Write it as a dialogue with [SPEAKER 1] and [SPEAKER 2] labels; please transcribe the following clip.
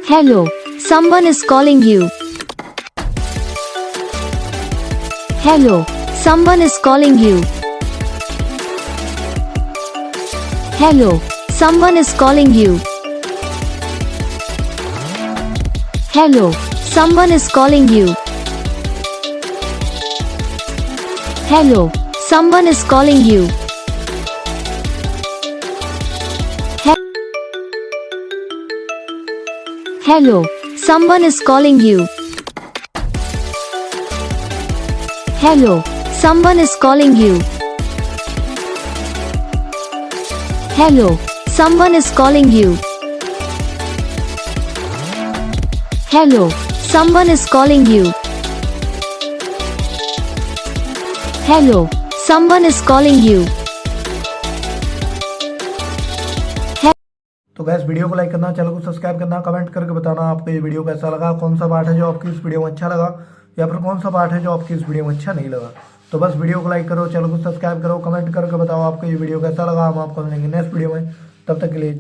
[SPEAKER 1] Hello, someone is calling you. Hello, someone is calling you. Hello, someone is calling you. Hello, someone is calling you. Hello, someone is calling you. Hello, someone is calling you. Hello, someone is calling you. Hello, someone is calling you. Hello, someone is calling you. Hello, someone is calling you.
[SPEAKER 2] तो gas video को like करना, channel को subscribe करना, comment करके बताना आपको ये video कैसा लगा, कौन सा पार्ट है जो आपकी इस वीडियो में अच्छा लगा या फिर कौन सा पार्ट है जो आपकी इस वीडियो में अच्छा नहीं लगा। तो बस वीडियो को लाइक करो, चैनल को सब्सक्राइब करो, कमेंट करके बताओ आपको ये वीडियो कैसा लगा। हम आपको मिलेंगे नेक्स्ट वीडियो में, तब तक के लिए।